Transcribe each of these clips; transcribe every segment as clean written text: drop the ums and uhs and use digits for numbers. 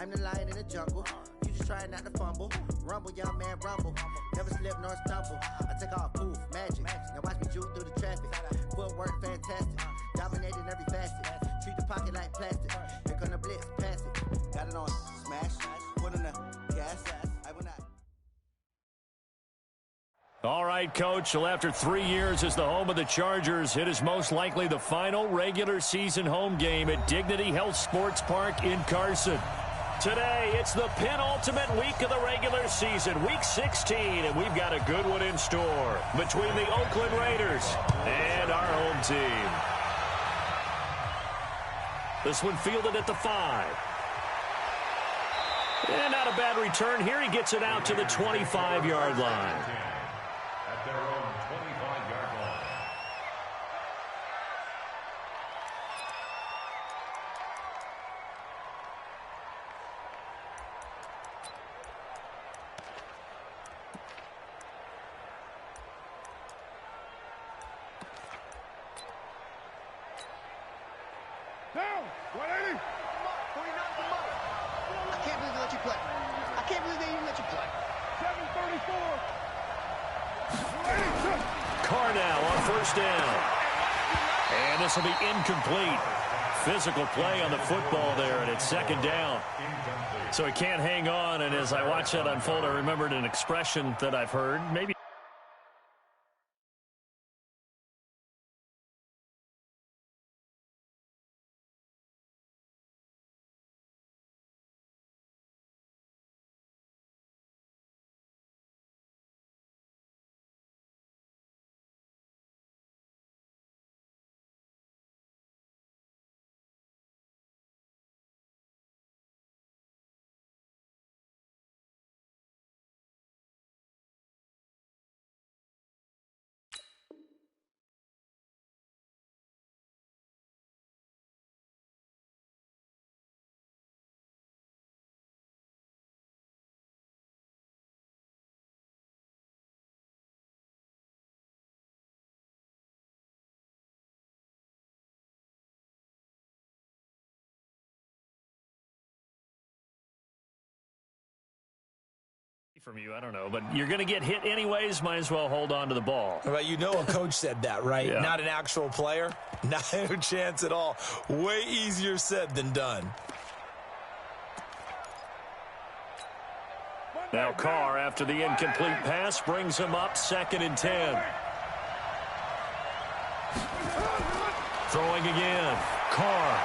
I'm the lion in the jungle. You just trying not to fumble. Rumble, young man, rumble. Never slip nor stumble. I take off, poof, magic. Now watch me juke through the traffic. Footwork fantastic. Dominating every facet. Treat the pocket like plastic. Here come the blitz, pass it. Got it on smash. Put on the gas. I will not. All right, Coach. Well, after 3 years as the home of the Chargers, it is most likely the final regular season home game at Dignity Health Sports Park in Carson. Today, it's the penultimate week of the regular season, Week 16, and we've got a good one in store between the Oakland Raiders and our home team. This one fielded at the 5. And not a bad return here. He gets it out to the 25-yard line. At their own 25-yard line. Down! 180! I can't believe they let you play. I can't believe they even let you play. 734! Carr now on first down. And this will be incomplete. Physical play on the football there, and it's second down. So he can't hang on, and as I watch that unfold, I remembered an expression that I've heard. Maybe from you, I don't know, but you're going to get hit anyways, might as well hold on to the ball. Well, you know a coach said that, right? Yeah. Not an actual player. Not a chance at all. Way easier said than done. Now Carr, after the incomplete pass, brings him up 2nd and 10. Throwing again. Carr.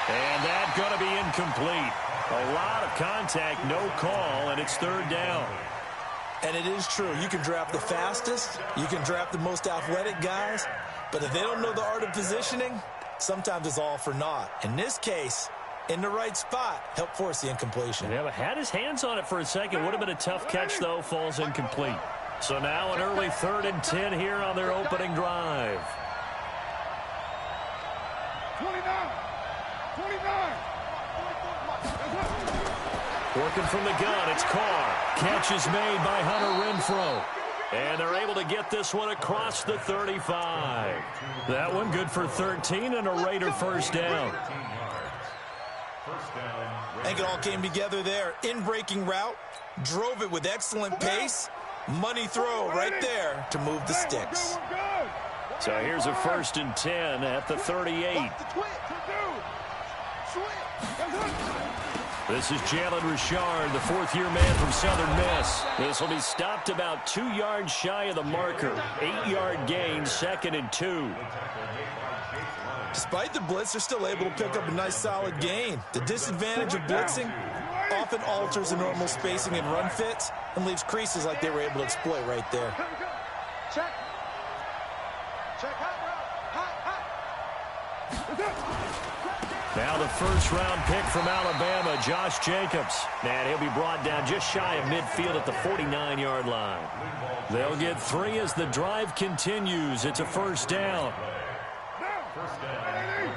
And that's going to be incomplete. A lot of contact, no call, and it's 3rd down. And it is true. You can draft the fastest. You can draft the most athletic guys. But if they don't know the art of positioning, sometimes it's all for naught. In this case, in the right spot, help force the incompletion. Yeah, but had his hands on it for a second. Would have been a tough catch, though. Falls incomplete. So now an early 3rd and 10 here on their opening drive. 29! 29! Working from the gun, it's Carr. Catch is made by Hunter Renfrow. And they're able to get this one across the 35. That one good for 13 and a Raider first down. I think it all came together there. In-breaking route, drove it with excellent pace. Money throw right there to move the sticks. So here's a 1st and 10 at the 38. This is Jalen Richard, the 4th-year man from Southern Miss. This will be stopped about 2 yards shy of the marker. 8-yard gain, 2nd and 2. Despite the blitz, they're still able to pick up a nice solid gain. The disadvantage of blitzing often alters the normal spacing and run fits and leaves creases like they were able to exploit right there. Check. Check. Now the 1st-round pick from Alabama, Josh Jacobs. And he'll be brought down just shy of midfield at the 49-yard line. They'll get 3 as the drive continues. It's a 1st down. First down.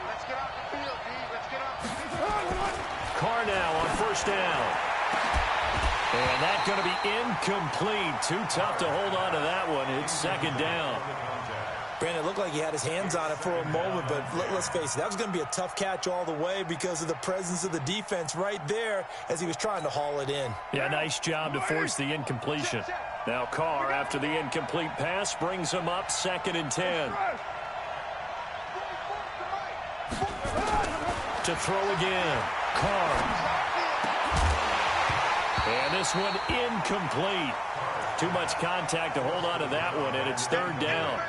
Let's get off the field, D. Let's get off. Carr now on 1st down. And that's going to be incomplete. Too tough to hold on to that one. It's 2nd down. Brandon, it looked like he had his hands on it for a moment, but let's face it, that was going to be a tough catch all the way because of the presence of the defense right there as he was trying to haul it in. Yeah, nice job to force the incompletion. Now Carr, after the incomplete pass, brings him up 2nd and 10. To throw again. Carr. And this one incomplete. Too much contact to hold on to that one, and it's 3rd down.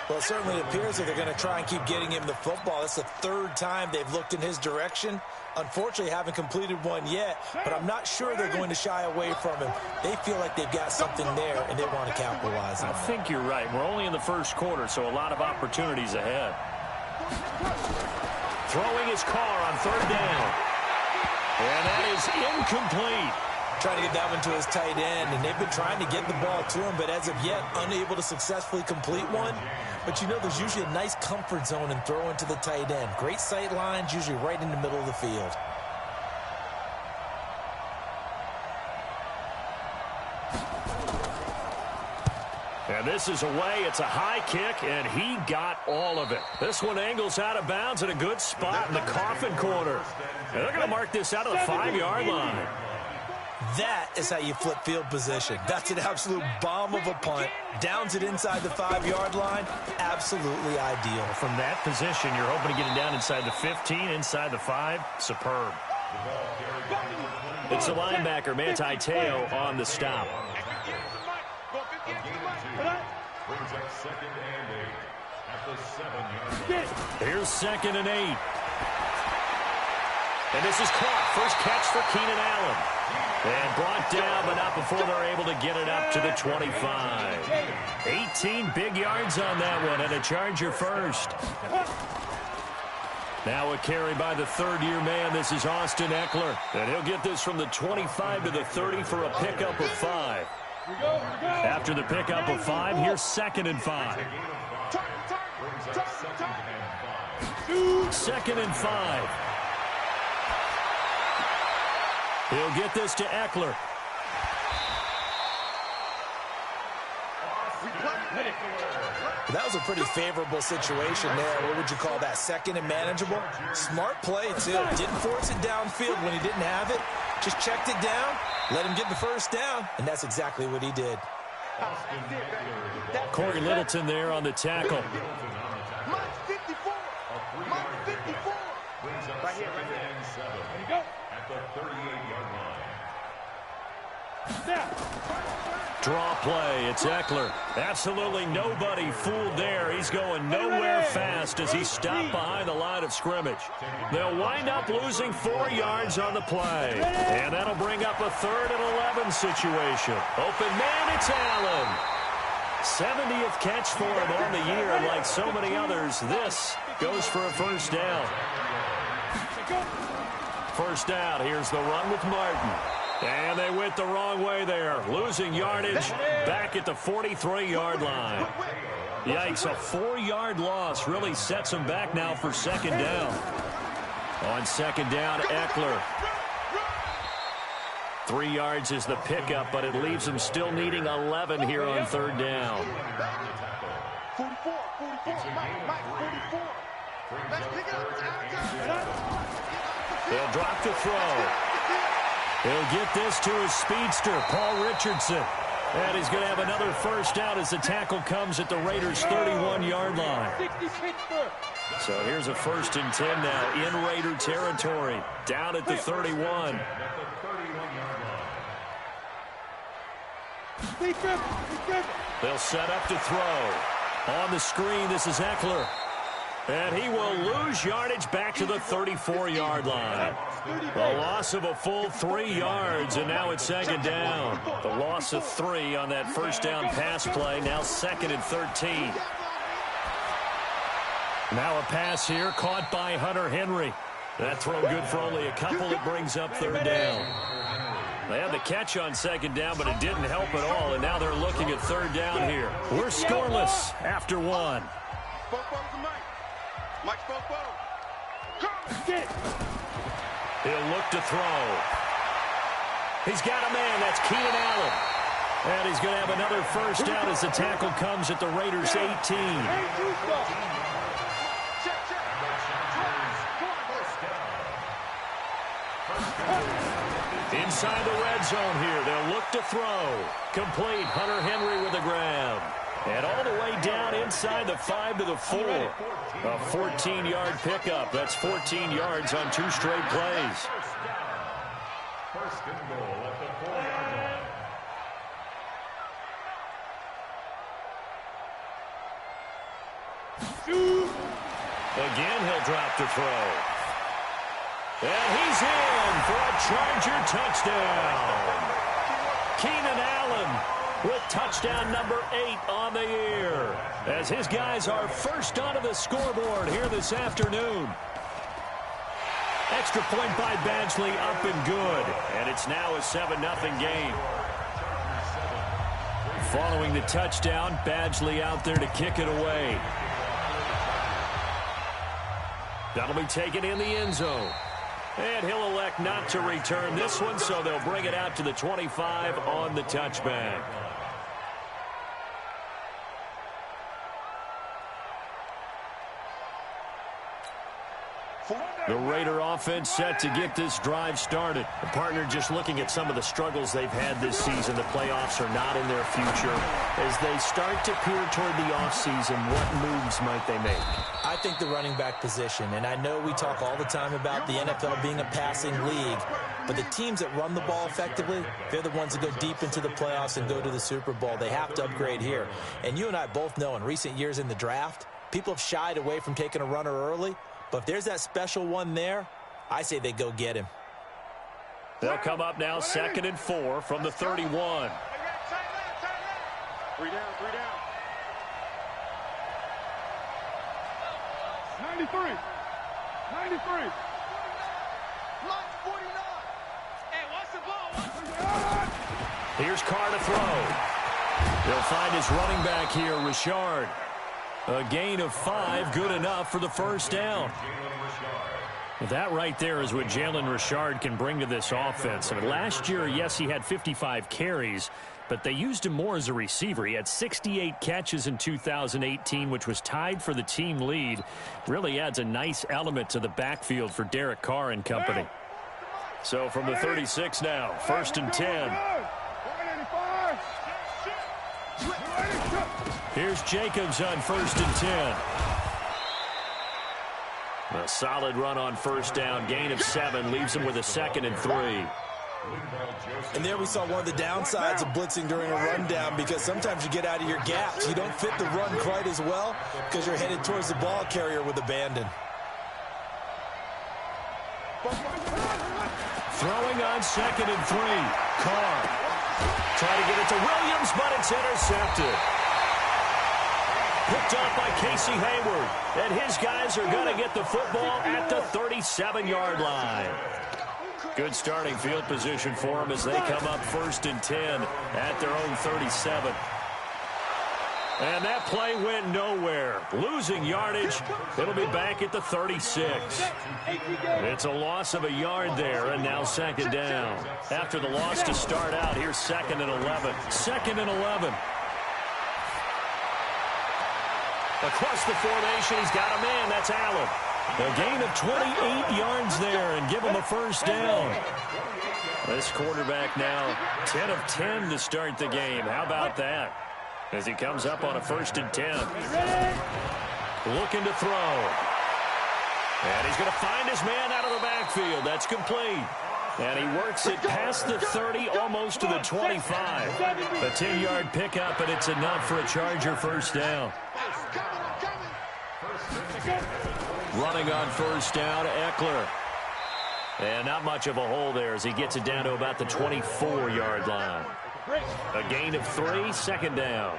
Well, it certainly appears that they're going to try and keep getting him the football. It's the 3rd time they've looked in his direction. Unfortunately, haven't completed one yet, but I'm not sure they're going to shy away from him. They feel like they've got something there, and they want to capitalize on it. I think you're right. We're only in the 1st quarter, so a lot of opportunities ahead. Throwing his Carr on 3rd down. And that is incomplete. Trying to get that one to his tight end, and they've been trying to get the ball to him, but as of yet, unable to successfully complete one. But you know, there's usually a nice comfort zone in throwing to the tight end. Great sight lines, usually right in the middle of the field. And this is away. It's a high kick, and he got all of it. This one angles out of bounds in a good spot in the coffin corner. And they're going to mark this out of the 5-yard line. That is how you flip field position. That's an absolute bomb of a punt. Downs it inside the 5-yard line. Absolutely ideal. From that position, you're hoping to get it down inside the 15, inside the 5. Superb. It's the linebacker, Manti Te'o, on the stop. Brings up 2nd and 8 at the 7-yard line. Here's 2nd and 8. And this is caught. First catch for Keenan Allen. And brought down, but not before they're able to get it up to the 25. 18 big yards on that one, and a Charger first. Now a carry by the 3rd-year man. This is Austin Eckler. And he'll get this from the 25 to the 30 for a pickup of 5. After the pickup of 5, here's 2nd and 5. 2nd and 5. He'll get this to Eckler. That was a pretty favorable situation there. What would you call that? 2nd and manageable? Smart play, too. Didn't force it downfield when he didn't have it. Just checked it down, let him get the 1st down, and that's exactly what he did. Corey Littleton there on the tackle. Right here, right here. There you go. At the 38-yard line. Draw play. It's Eckler. Absolutely nobody fooled there. He's going nowhere fast as he stopped behind the line of scrimmage. They'll wind up losing 4 yards on the play. And that'll bring up a 3rd and 11 situation. Open man, it's Allen. 70th catch for him on the year. Like so many others, this goes for a 1st down. 1st down. Here's the run with Martin. And they went the wrong way there. Losing yardage back at the 43-yard line. Yikes, a 4-yard loss really sets them back now for 2nd down. On 2nd down, Eckler. 3 yards is the pickup, but it leaves them still needing 11 here on 3rd down. 44, Mike, 44. They'll drop the throw. He'll get this to his speedster, Paul Richardson. And he's going to have another 1st down as the tackle comes at the Raiders' 31-yard line. So here's a 1st and 10 now in Raider territory. Down at the 31. They'll set up to throw. On the screen, this is Eckler. And he will lose yardage back to the 34-yard line. The loss of a full 3 yards, and now it's 2nd down. The loss of 3 on that 1st down pass play, now 2nd and 13. Now a pass here caught by Hunter Henry. That throw good for only a couple. It brings up 3rd down. They had the catch on 2nd down, but it didn't help at all, and now they're looking at 3rd down here. We're scoreless after 1. He'll look to throw. He's got a man. That's Keenan Allen. And he's going to have another first down as the tackle comes at the Raiders' 18. Inside the red zone here. They'll look to throw. Complete. Hunter Henry with a grab. And all the way down inside the 5 to the 4. A 14-yard pickup. That's 14 yards on 2 straight plays. First and goal at the 4-yard line. Again, he'll drop to throw. And he's in for a Charger touchdown. Keenan Allen with touchdown number 8 on the year, as his guys are first onto the scoreboard here this afternoon. Extra point by Badgley up and good, and it's now a 7-0 game. Following the touchdown, Badgley out there to kick it away. That'll be taken in the end zone. And he'll elect not to return this one, so they'll bring it out to the 25 on the touchback. The Raider offense set to get this drive started. The partner just looking at some of the struggles they've had this season. The playoffs are not in their future. As they start to peer toward the offseason, what moves might they make? I think the running back position, and I know we talk all the time about the NFL being a passing league, but the teams that run the ball effectively, they're the ones that go deep into the playoffs and go to the Super Bowl. They have to upgrade here. And you and I both know in recent years in the draft, people have shied away from taking a runner early. But if there's that special one there, I say they go get him. They'll come up now 2nd and 4 from the 31. 3 down. 93. 93. Line 49. Hey, watch the ball. Here's Carr to throw. They'll find his running back here, Richard. A gain of 5, good enough for the first down. That right there is what Jalen Richard can bring to this offense. I mean, last year, yes, he had 55 carries, but they used him more as a receiver. He had 68 catches in 2018, which was tied for the team lead. Really adds a nice element to the backfield for Derek Carr and company. So from the 36 now, 1st and 10. Here's Jacobs on 1st and 10. A solid run on first down. Gain of 7 leaves him with a 2nd and 3. And there we saw one of the downsides of blitzing during a rundown, because sometimes you get out of your gaps. You don't fit the run quite as well because you're headed towards the ball carrier with abandon. Throwing on 2nd and 3. Carr. Trying to get it to Williams, but it's intercepted. Picked up by Casey Hayward. And his guys are going to get the football at the 37-yard line. Good starting field position for them as they come up 1st and 10 at their own 37. And that play went nowhere. Losing yardage. It'll be back at the 36. It's a loss of a yard there, and now 2nd down. After the loss to start out, here's 2nd and 11. 2nd and 11. Across the formation, he's got a man. That's Allen. A gain of 28 yards there and give him a first down. This quarterback now 10 of 10 to start the game. How about that? As he comes up on a 1st and 10. Looking to throw. And he's going to find his man out of the backfield. That's complete. And he works it past the 30, almost to the 25. A 10-yard pickup, and it's enough for a Charger first down. Running on first down, Eckler. And not much of a hole there as he gets it down to about the 24-yard line. A gain of 3, 2nd down.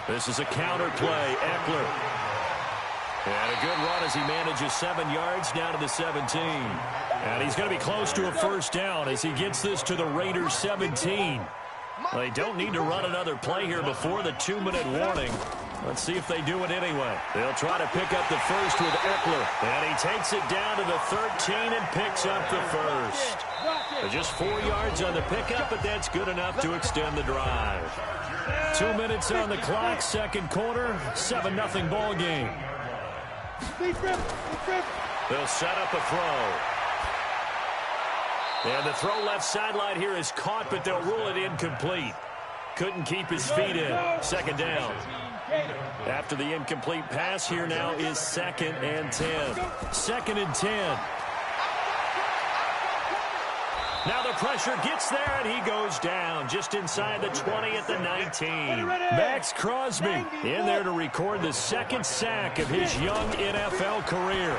This is a counter play, Eckler. And a good run as he manages 7 yards down to the 17. And he's going to be close to a first down as he gets this to the Raiders' 17. They don't need to run another play here before the 2-minute warning. Let's see if they do it anyway. They'll try to pick up the first with Eckler. And he takes it down to the 13 and picks up the first. Just 4 yards on the pickup, but that's good enough to extend the drive. 2 minutes on the clock, second quarter, 7-0 ball game. They'll set up a throw. And the throw left sideline here is caught, but they'll rule it incomplete. Couldn't keep his feet in. Second down. After the incomplete pass, here now is 2nd and 10. 2nd and 10. Now the pressure gets there, and he goes down just inside the 20 at the 19. Max Crosby in there to record the 2nd sack of his young NFL career.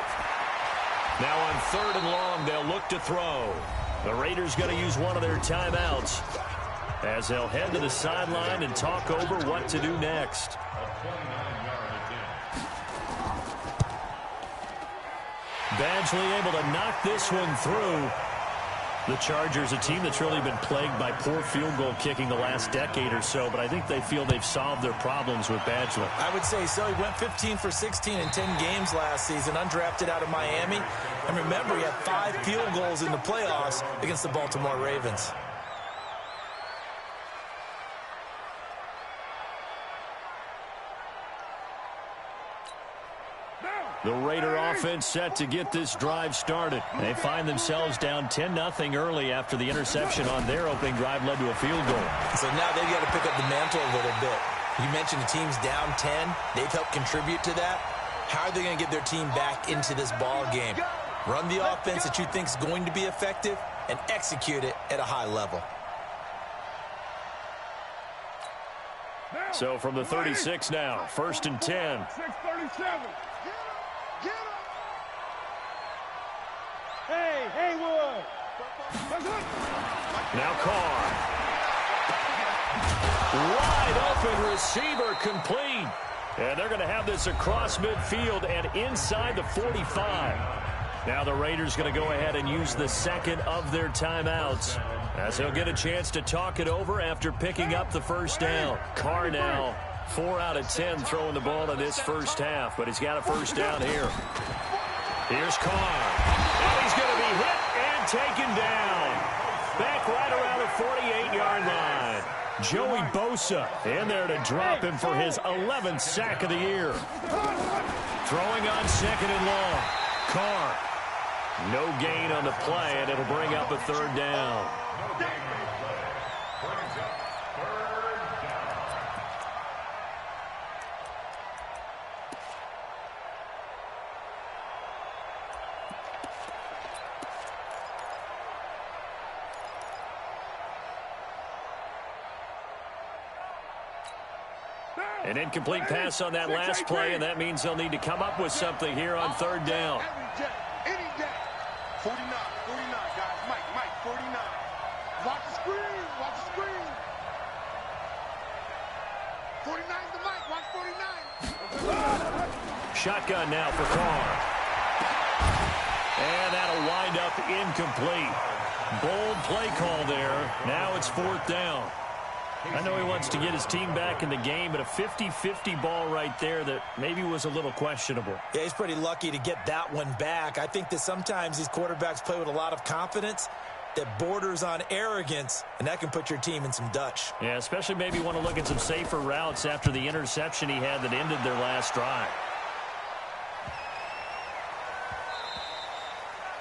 Now on 3rd and long, they'll look to throw. The Raiders going to use one of their timeouts as they'll head to the sideline and talk over what to do next. Badgley able to knock this one through. The Chargers, a team that's really been plagued by poor field goal kicking the last decade or so, but I think they feel they've solved their problems with Badgley. I would say so. He went 15 for 16 in 10 games last season, undrafted out of Miami. And remember, he had 5 field goals in the playoffs against the Baltimore Ravens. The Raider offense set to get this drive started. They find themselves down 10-0 early after the interception on their opening drive led to a field goal. So now they've got to pick up the mantle a little bit. You mentioned the team's down 10. They've helped contribute to that. How are they going to get their team back into this ball game? Run the offense that you think is going to be effective and execute it at a high level. So from the 36 now, 1st and 10. 6:37. Hey, Haywood. Now Carr. Wide open receiver complete. And they're going to have this across midfield and inside the 45. Now the Raiders going to go ahead and use the 2nd of their timeouts, as they'll get a chance to talk it over after picking up the 1st down. Carr now 4 out of 10 throwing the ball in this first half, but he's got a 1st down here. Here's Carr. Now he's going to be hit and taken down. Back right around the 48-yard line. Joey Bosa in there to drop him for his 11th sack of the year. Throwing on 2nd and long. Carr. No gain on the play, and it'll bring up a 3rd down. An incomplete pass on that last play, and that means they'll need to come up with something here on 3rd down. Any day. 49, guys. Mike, 49. Watch the screen. 49's the Mike. Watch 49. Shotgun now for Carr. And that'll wind up incomplete. Bold play call there. Now it's 4th down. I know he wants to get his team back in the game, but a 50-50 ball right there that maybe was a little questionable. Yeah, he's pretty lucky to get that one back. I think that sometimes these quarterbacks play with a lot of confidence that borders on arrogance, and that can put your team in some Dutch. Yeah, especially maybe want to look at some safer routes after the interception he had that ended their last drive.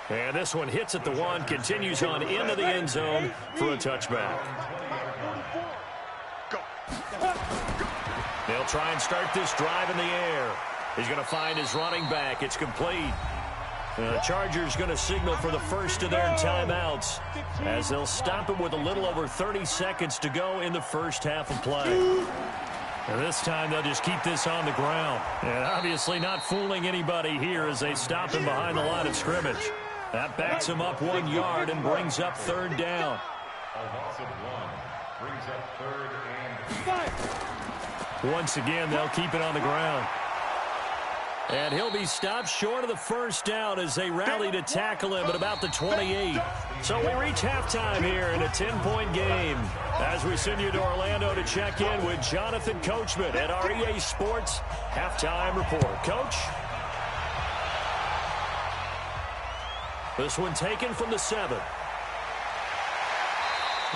And this one hits at the 1, continues on into the end zone for a touchback. They'll try and start this drive in the air. He's going to find his running back. It's complete. The Chargers going to signal for the first of their timeouts as they'll stop it with a little over 30 seconds to go in the first half of play. And this time they'll just keep this on the ground. And obviously not fooling anybody here as they stop him behind the line of scrimmage. That backs him up 1 yard and brings up 3rd down. A loss of 1 brings up 3rd and 8. Once again, they'll keep it on the ground. And he'll be stopped short of the 1st down as they rally to tackle him at about the 28. So we reach halftime here in a 10-point game as we send you to Orlando to check in with Jonathan Coachman at our EA Sports Halftime Report. Coach? This one taken from the 7.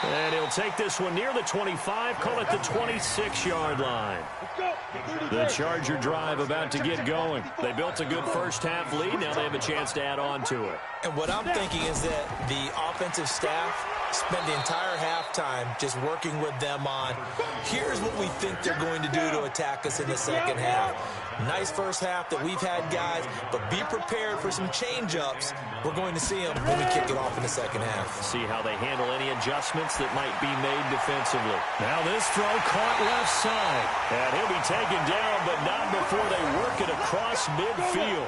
And he'll take this one near the 25, call it the 26-yard line. The Charger drive about to get going. They built a good first-half lead. Now they have a chance to add on to it. And what I'm thinking is that the offensive staff spent the entire halftime just working with them on, here's what we think they're going to do to attack us in the second half. Nice first half that we've had, guys, but be prepared for some change-ups. We're going to see them when we kick it off in the second half. See how they handle any adjustments that might be made defensively. Now this throw caught left side. And he'll be taken down, but not before they work it across midfield.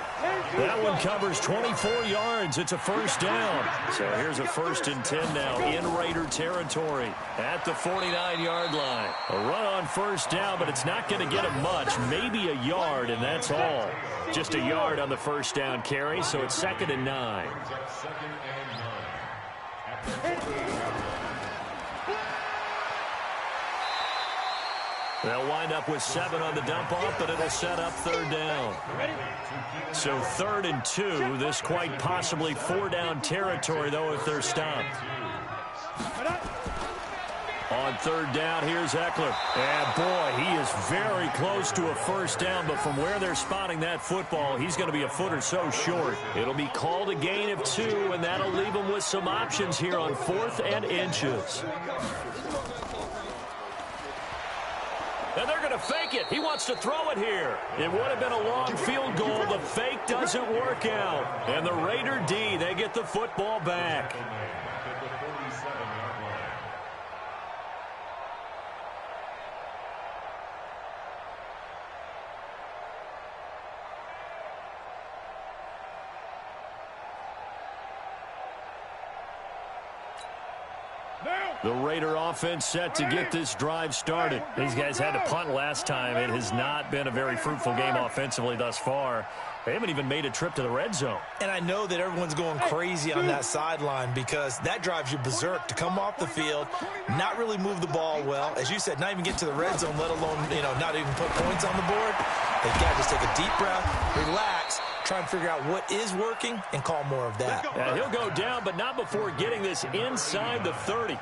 That one covers 24 yards. It's a first down. So here's a 1st and 10 now in Raider territory at the 49-yard line. A run on first down, but it's not going to get him much. Maybe a yard, and that's all. Just a yard on the first down carry, so it's 2nd and 9. They'll wind up with 7 on the dump-off, but it'll set up 3rd down. So 3rd and 2. This quite possibly 4-down territory, though, if they're stopped. On 3rd down, here's Eckler. And, boy, he is very close to a first down, but from where they're spotting that football, he's going to be a foot or so short. It'll be called a gain of 2, and that'll leave him with some options here on 4th and inches. And they're going to fake it. He wants to throw it here. It would have been a long field goal. The fake doesn't work out. And the Raider D, they get the football back. The Raider offense set to get this drive started. These guys had to punt last time. It has not been a very fruitful game offensively thus far. They haven't even made a trip to the red zone. And I know that everyone's going crazy on that sideline because that drives you berserk to come off the field, not really move the ball well. As you said, not even get to the red zone, let alone, not even put points on the board. They've got to just take a deep breath, relax, try and figure out what is working and call more of that. And he'll go down, but not before getting this inside the 30.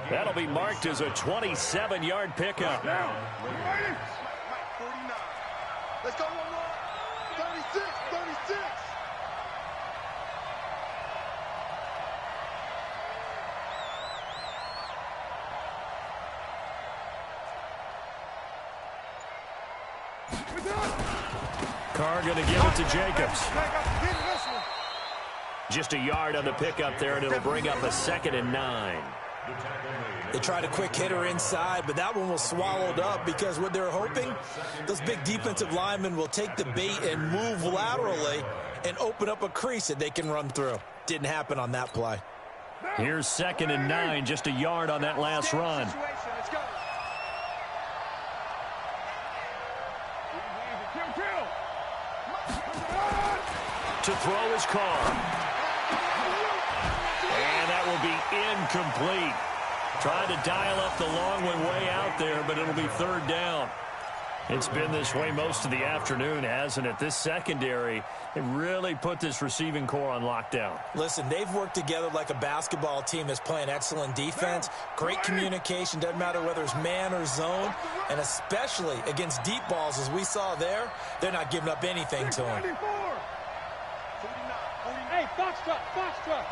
That'll be marked as a 27-yard pickup. Now, 49. Let's go one more. 36, 36. Carr going to give it to Jacobs. Just a yard on the pickup there, and it'll bring up a 2nd and 9. They tried a quick hitter inside, but that one was swallowed up because what they're hoping, those big defensive linemen will take the bait and move laterally and open up a crease that they can run through. Didn't happen on that play. Here's 2nd and 9, just a yard on that last run. To throw his Carr. And that will be incomplete. Trying to dial up the long one way out there, but it'll be 3rd down. It's been this way most of the afternoon, hasn't it? This secondary, it really put this receiving core on lockdown. Listen, they've worked together like a basketball team that's playing excellent defense, great communication, doesn't matter whether it's man or zone, and especially against deep balls, as we saw there, they're not giving up anything to them. Hey, Foxtrot, Foxtrot.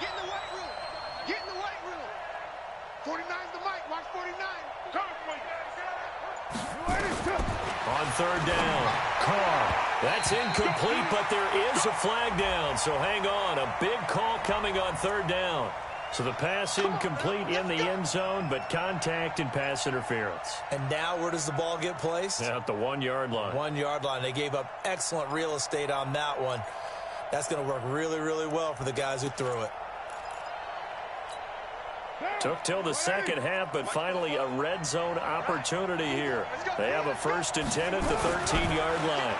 Get in the weight room. Get in the weight room. 49's the mic. Watch 49. On 3rd down, Carr. That's incomplete, but there is a flag down, so hang on. A big call coming on 3rd down. So the pass incomplete in the end zone, but contact and pass interference. And now where does the ball get placed? At the 1-yard line. 1-yard line. They gave up excellent real estate on that one. That's going to work really, really well for the guys who threw it. Took till the second half, but finally a red zone opportunity here. They have a 1st and 10 at the 13-yard line.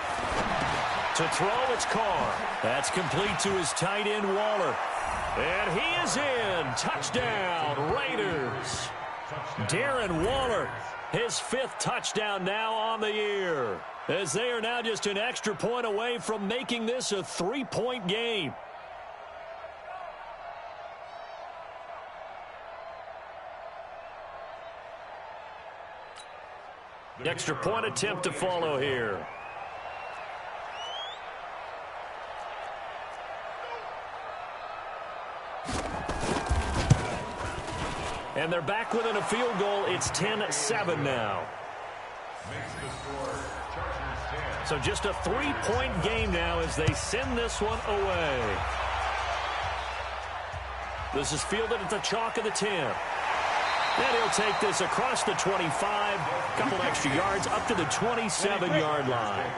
To throw, it's Carr. That's complete to his tight end, Waller. And he is in. Touchdown, Raiders. Darren Waller, his 5th touchdown now on the year, as they are now just an extra point away from making this a 3-point game. Extra point attempt to follow here. And they're back within a field goal. It's 10-7 now. So just a 3-point game now as they send this one away. This is fielded at the chalk of the 10. And he'll take this across the 25, a couple extra yards up to the 27-yard line.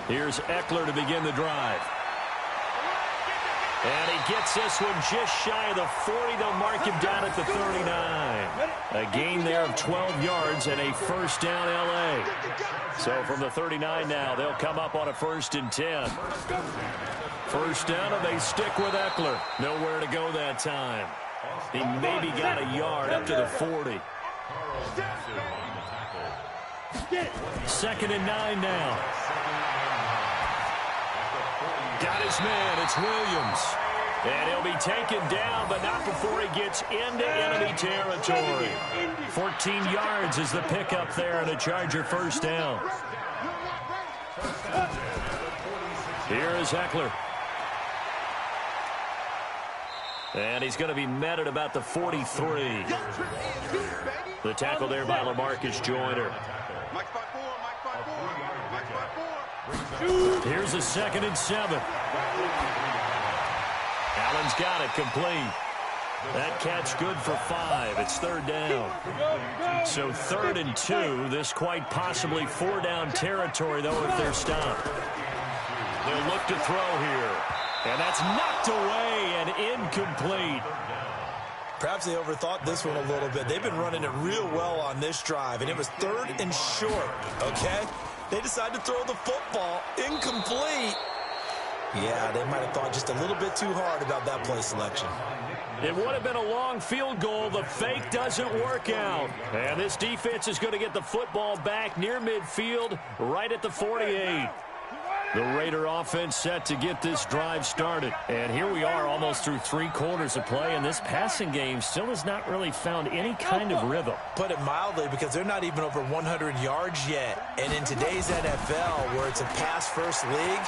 Here's Eckler to begin the drive. And he gets this one just shy of the 40. They'll mark him down at the 39. A gain there of 12 yards and a first down L.A. So from the 39 now, they'll come up on a 1st and 10. First down, and they stick with Eckler. Nowhere to go that time. He maybe got a yard up to the 40. 2nd and 9 now. Got his man. It's Williams. And he'll be taken down, but not before he gets into enemy territory. 14 yards is the pickup there, and a Charger first down. Here is Eckler. And he's going to be met at about the 43. The tackle there by LaMarcus Joyner. Here's a 2nd and 7. Allen's got it complete. That catch good for 5. It's 3rd down. So 3rd and 2. This quite possibly 4-down territory, though, if they're stopped. They'll look to throw here. And that's knocked away and incomplete. Perhaps they overthought this one a little bit. They've been running it real well on this drive, and it was 3rd and short, okay? They decided to throw the football incomplete. Yeah, they might have thought just a little bit too hard about that play selection. It would have been a long field goal. The fake doesn't work out. And this defense is going to get the football back near midfield, right at the 48. The Raider offense set to get this drive started. And here we are almost through 3 quarters of play, and this passing game still has not really found any kind of rhythm. Put it mildly, because they're not even over 100 yards yet. And in today's NFL, where it's a pass-first league,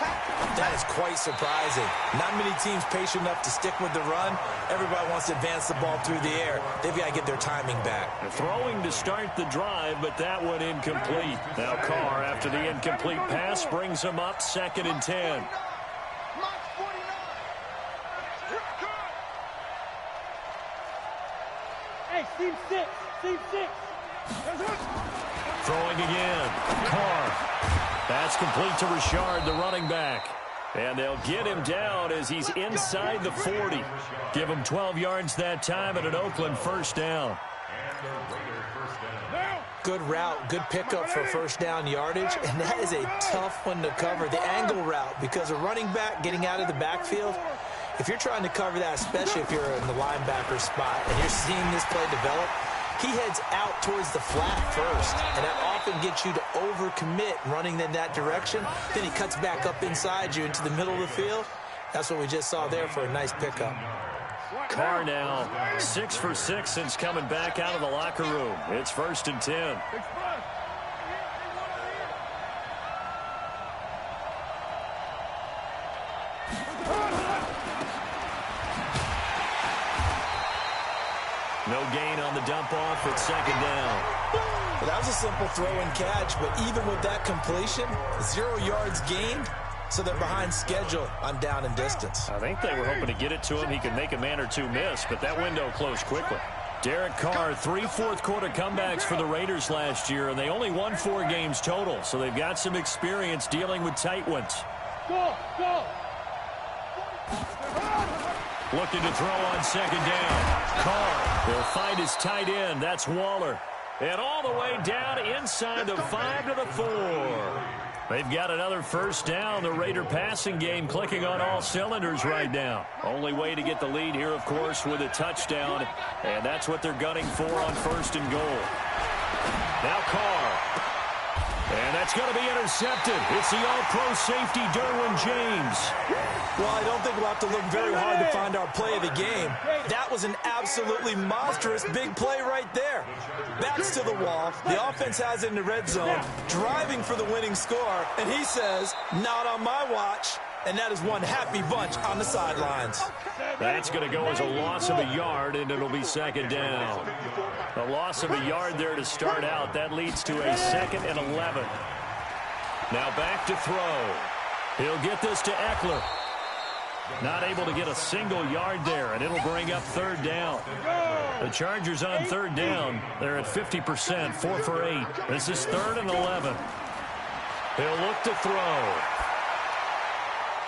that is quite surprising. Not many teams patient enough to stick with the run. Everybody wants to advance the ball through the air. They've got to get their timing back. They're throwing to start the drive, but that one incomplete. Now Carr, after the incomplete pass, brings him up 2nd and 10. Hey, team 6. Team 6. Throwing again. Carr. That's complete to Richard, the running back. And they'll get him down as he's inside the 40. Give him 12 yards that time and an Oakland first down. Good route, good pickup for first down yardage, and that is a tough one to cover, the angle route, because a running back getting out of the backfield, if you're trying to cover that, especially if you're in the linebacker spot and you're seeing this play develop, he heads out towards the flat first, and that often gets you to overcommit running in that direction. Then he cuts back up inside you into the middle of the field. That's what we just saw there for a nice pickup. Carr now 6 for 6 since coming back out of the locker room. It's 1st and 10. No gain on the dump off at 2nd down. Well, that was a simple throw and catch, but even with that completion, 0 yards gained. So they're behind schedule on down and distance. I think they were hoping to get it to him. He could make a man or two miss, but that window closed quickly. Derek Carr, 3 fourth-quarter comebacks for the Raiders last year, and they only won 4 games total, so they've got some experience dealing with tight ones. Go, go. Looking to throw on 2nd down. Carr will find his tight end. That's Waller. And all the way down inside the 5 to the 4. They've got another first down. The Raider passing game clicking on all cylinders right now. Only way to get the lead here, of course, with a touchdown. And that's what they're gunning for on 1st and goal. Now Carr. And that's going to be intercepted. It's the all-pro safety, Derwin James. Well, I don't think we'll have to look very hard to find our play of the game. That was an absolutely monstrous big play right there. Backs to the wall. The offense has it in the red zone, driving for the winning score. And he says, not on my watch. And that is one happy bunch on the sidelines. That's going to go as a loss of a yard, and it'll be second down. A loss of a yard there to start out. That leads to a 2nd and 11. Now back to throw. He'll get this to Eckler. Not able to get a single yard there, and it'll bring up 3rd down. The Chargers on 3rd down. They're at 50%, 4 for 8. This is 3rd and 11. He'll look to throw.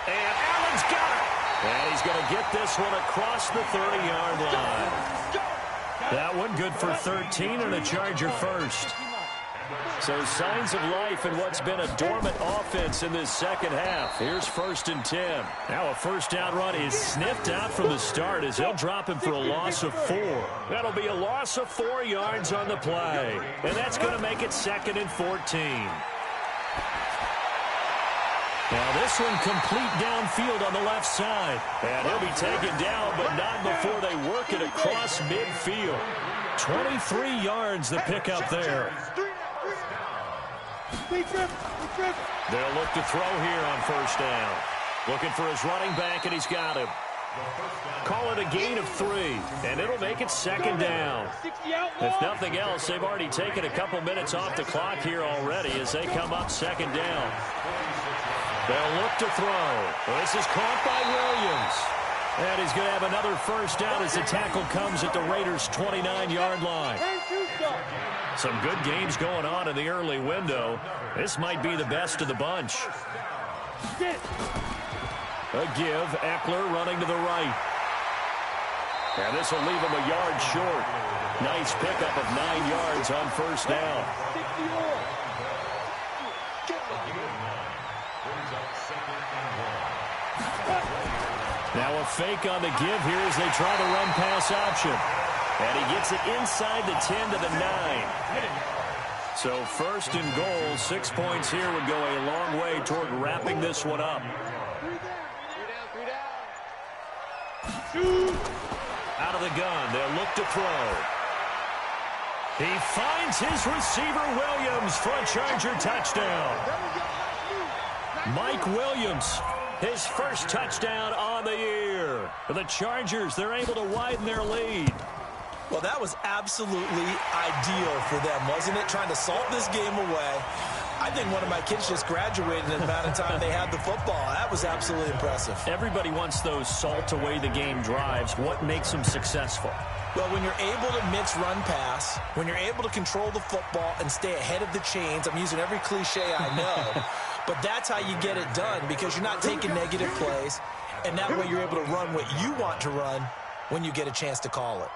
And Allen's got it. And he's going to get this one across the 30-yard line. That one good for 13 and a Charger first. So signs of life in what's been a dormant offense in this second half. Here's 1st and 10. Now a first down run is sniffed out from the start as they'll drop him for a loss of 4. That'll be a loss of 4 yards on the play. And that's going to make it 2nd and 14. Now this one complete downfield on the left side. And he'll be taken down, but not before they work it across midfield. 23 yards the pickup there. They'll look to throw here on 1st down. Looking for his running back, and he's got him. Call it a gain of 3, and it'll make it 2nd down. If nothing else, they've already taken a couple minutes off the clock here already as they come up 2nd down. They'll look to throw. This is caught by Williams. And he's going to have another first down as the tackle comes at the Raiders' 29-yard line. Some good games going on in the early window. This might be the best of the bunch. A give, Eckler running to the right. And this will leave him a yard short. Nice pickup of 9 yards on 1st down. Now a fake on the give here as they try to run pass option. And he gets it inside the 10 to the 9. So 1st and goal, 6 points here would go a long way toward wrapping this one up. Out of the gun, they'll look to throw. He finds his receiver, Williams, for a Charger touchdown. Mike Williams, his first touchdown on the year. For the Chargers, they're able to widen their lead. Well, that was absolutely ideal for them, wasn't it? Trying to salt this game away. I think one of my kids just graduated in the amount of time they had the football. That was absolutely impressive. Everybody wants those salt away the game drives. What makes them successful? Well, when you're able to mix run pass, when you're able to control the football and stay ahead of the chains, I'm using every cliche I know, but that's how you get it done because you're not taking negative plays, and that way you're able to run what you want to run when you get a chance to call it.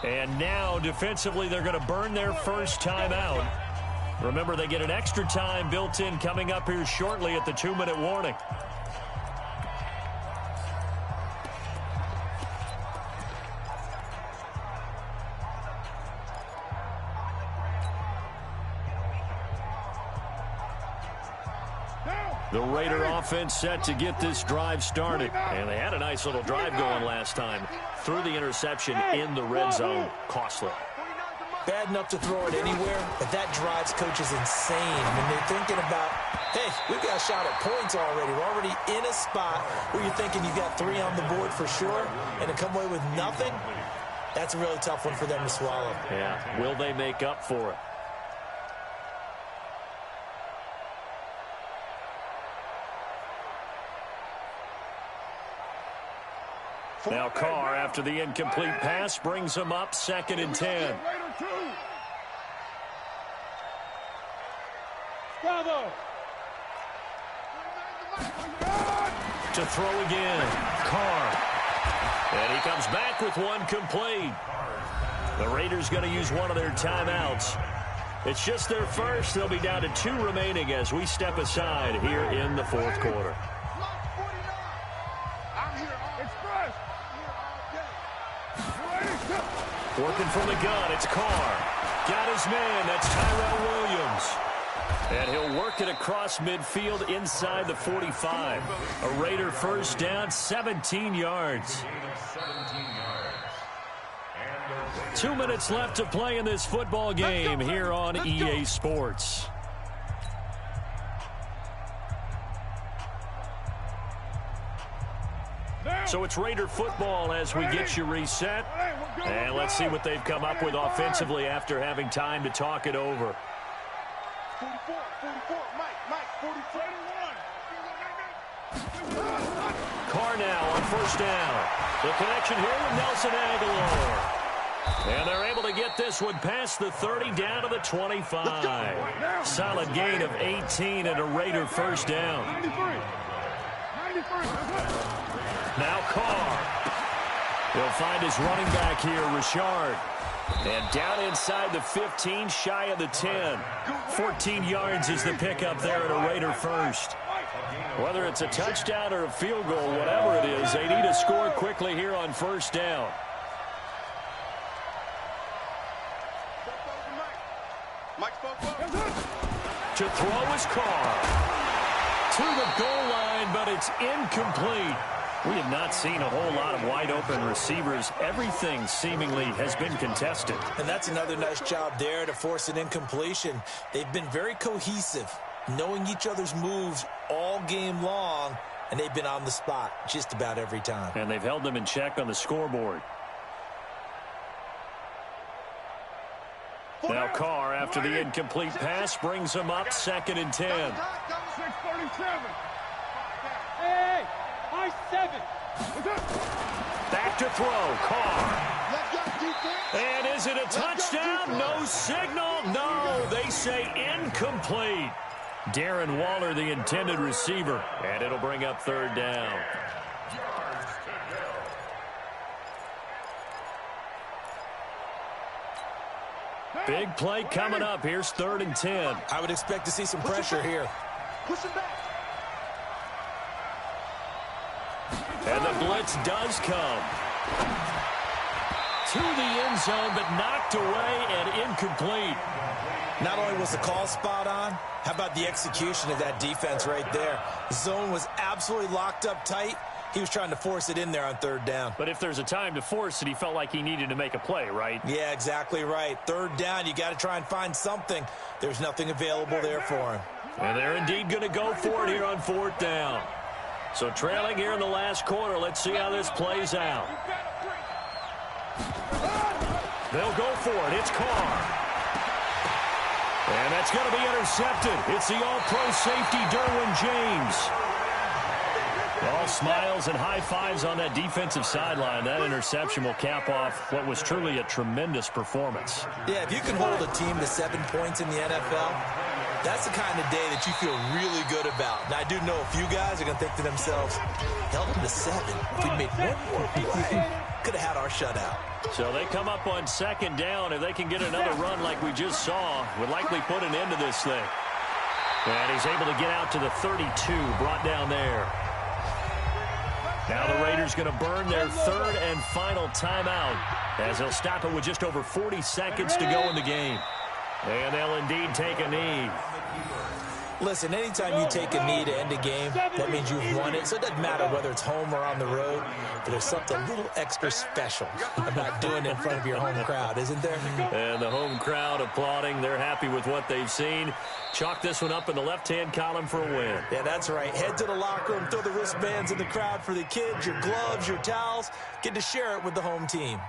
And now, defensively, they're going to burn their first timeout. Remember, they get an extra time built in coming up here shortly at the 2-minute warning. The Raider offense set to get this drive started. And they had a nice little drive going last time. Threw the interception in the red zone. Costly. Bad enough to throw it anywhere, but that drives coaches insane when they're thinking about, hey, we've got a shot at points already. We're already in a spot where you're thinking you've got 3 on the board for sure, and to come away with nothing, that's a really tough one for them to swallow. Yeah, will they make up for it? Now Carr, after the incomplete pass, brings him up 2nd and 10. Bravo. To throw again, Carr. And he comes back with one complete. The Raiders going to use one of their timeouts. It's just their first. They'll be down to 2 remaining as we step aside here in the 4th quarter. Working from the gun, it's Carr. Got his man. That's Tyrell Williams. And he'll work it across midfield inside the 45. A Raider first down, 17 yards. 2 minutes left to play in this football game here on EA Sports. So it's Raider football as we get you reset. And let's see what they've come up with offensively after having time to talk it over. 44, Mike, 44. Carr now on first down. The connection here with Nelson Aguilar. And they're able to get this one past the 30 down to the 25. Solid gain of 18 and a Raider first down. 93. Now Carr. He'll find his running back here, Richard. And down inside the 15, shy of the 10. 14 yards is the pickup there at a Raider first. Whether it's a touchdown or a field goal, whatever it is, they need to score quickly here on first down. To throw is Carr. To the goal line, but it's incomplete. We have not seen a whole lot of wide-open receivers. Everything seemingly has been contested. And that's another nice job there to force an incompletion. They've been very cohesive, knowing each other's moves all game long, and they've been on the spot just about every time. And they've held them in check on the scoreboard. Now Carr, after the incomplete pass, brings them up 2nd and 10. 637. Hey, high 7. Back to throw, Carr. And is it a touchdown? No signal. No, they say incomplete. Darren Waller, the intended receiver. And it'll bring up 3rd down. Big play coming up. Here's 3rd and 10. I would expect to see some pressure here. Push him back. And the blitz does come. To the end zone, but knocked away and incomplete. Not only was the call spot on, how about the execution of that defense right there? The zone was absolutely locked up tight. He was trying to force it in there on 3rd down. But if there's a time to force it, he felt like he needed to make a play, right? Yeah, exactly right. 3rd down, you got to try and find something. There's nothing available there for him. And they're indeed going to go for it here on 4th down. So trailing here in the last quarter. Let's see how this plays out. They'll go for it. It's Carr. And that's going to be intercepted. It's the all-pro safety, Derwin James. All smiles and high fives on that defensive sideline. That interception will cap off what was truly a tremendous performance. Yeah, if you can hold a team to 7 points in the NFL, that's the kind of day that you feel really good about. Now, I do know a few guys are going to think to themselves, held them to 7. If we made 1 more play, could have had our shutout. So they come up on 2nd down. If they can get another run like we just saw, would likely put an end to this thing. And he's able to get out to the 32, brought down there. Now the Raiders going to burn their 3rd and final timeout as they'll stop it with just over 40 seconds to go in the game. And they'll indeed take a knee. Listen, anytime you take a knee to end a game, that means you've won it. So it doesn't matter whether it's home or on the road, but there's something a little extra special about doing it in front of your home crowd, isn't there? And the home crowd applauding. They're happy with what they've seen. Chalk this one up in the left-hand column for a win. Yeah, that's right. Head to the locker room, throw the wristbands in the crowd for the kids, your gloves, your towels. Get to share it with the home team.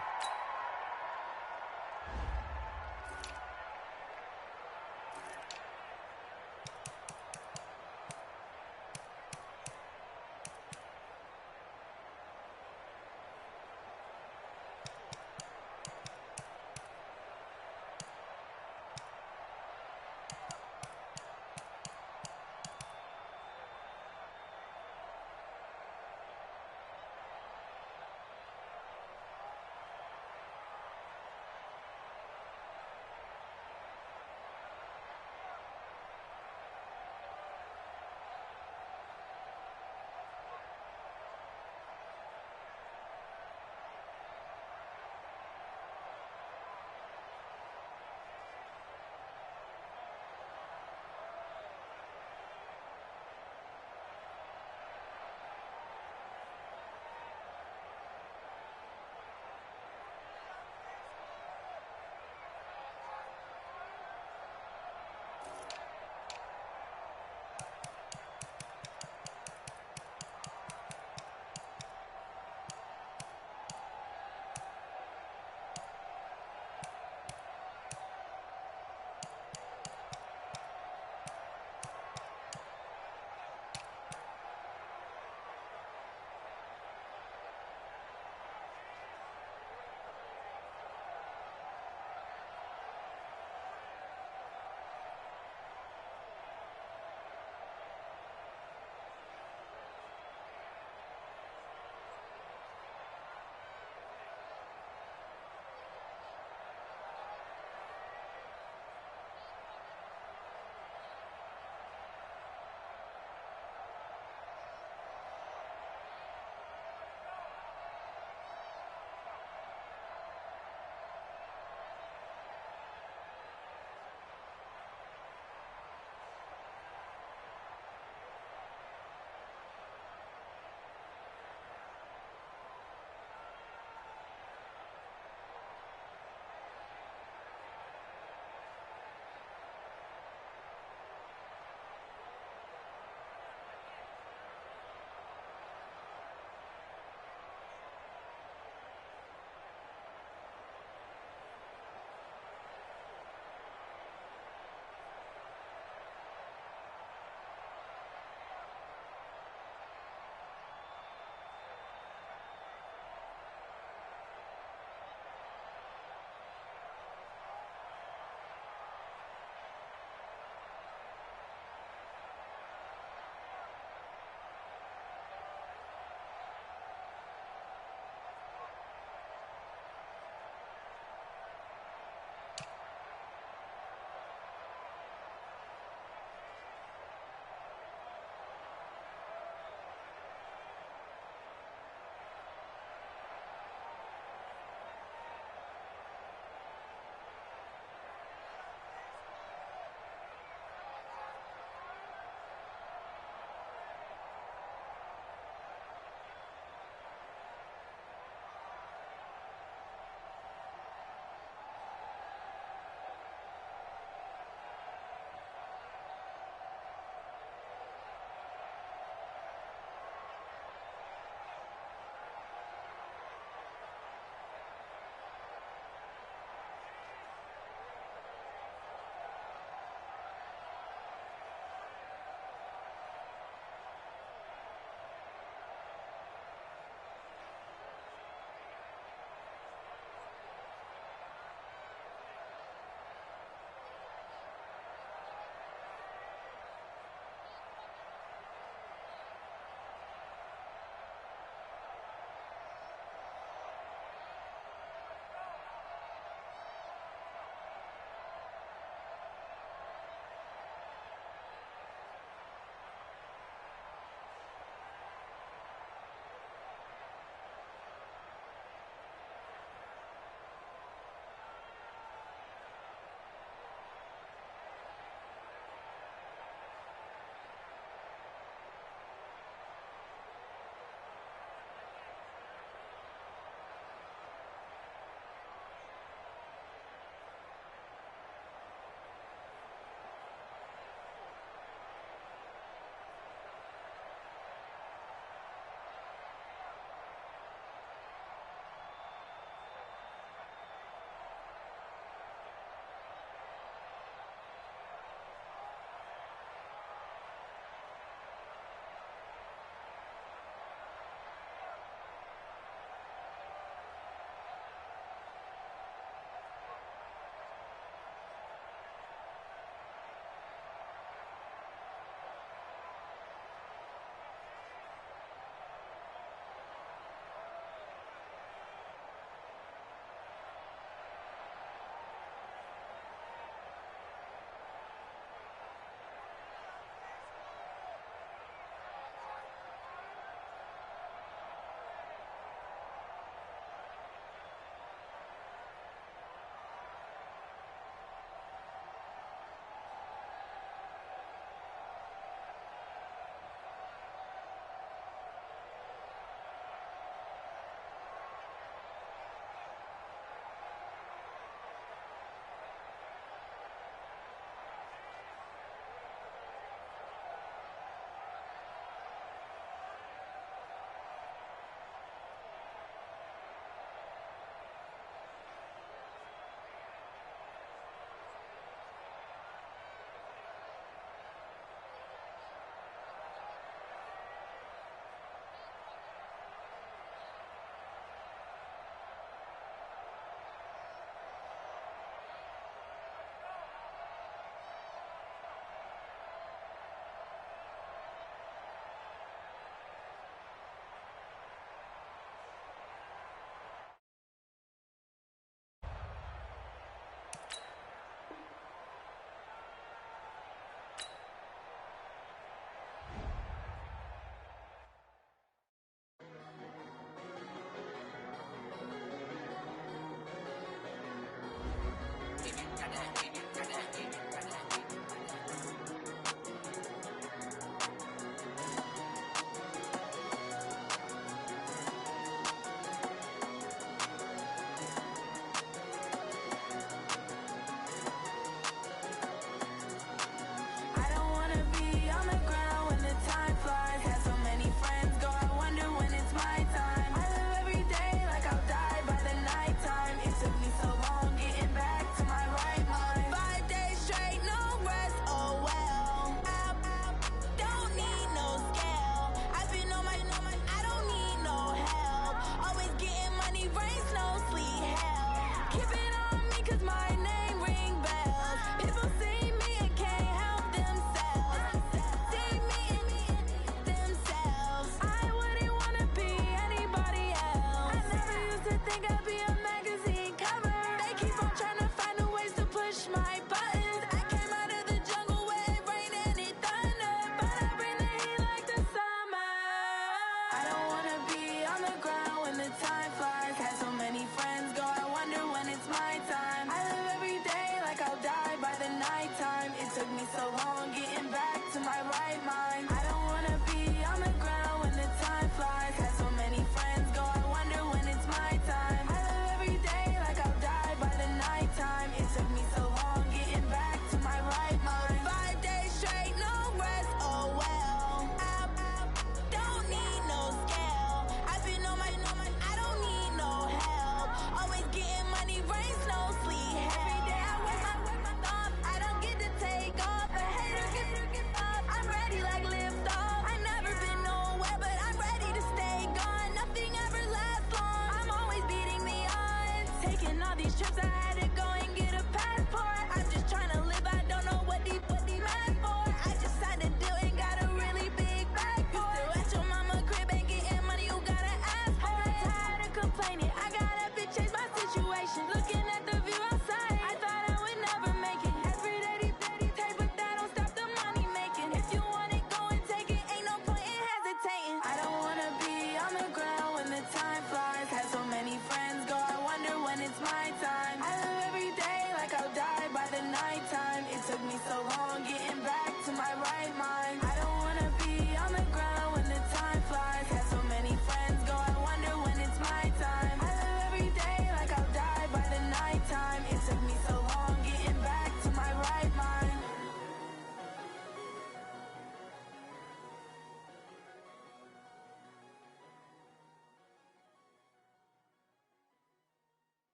all these trips, I had to go and get a passport. I'm just trying to live, I don't know what these mad for. I just signed a deal and got a really big bag for it. You still at your mama crib and getting money, you gotta ask for it. I'm tired of complaining, I got up and changed my situation. Looking at the view outside, I thought I would never make it. Every day they take, but that don't stop the money making. If you want it, go and take it, ain't no point in hesitating. I don't wanna be on the ground when the time flies. Had so many friends go, I wonder when it's my time. I live every day like I'll die by the nighttime. It took me so long getting back to my right mind. I don't wanna be on the ground when the time flies. Had so many friends go, I wonder when it's my time. I live every day like I'll die by the nighttime. It took me so long getting back to my right mind.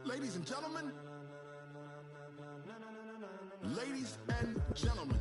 Ladies and gentlemen, ladies and gentlemen,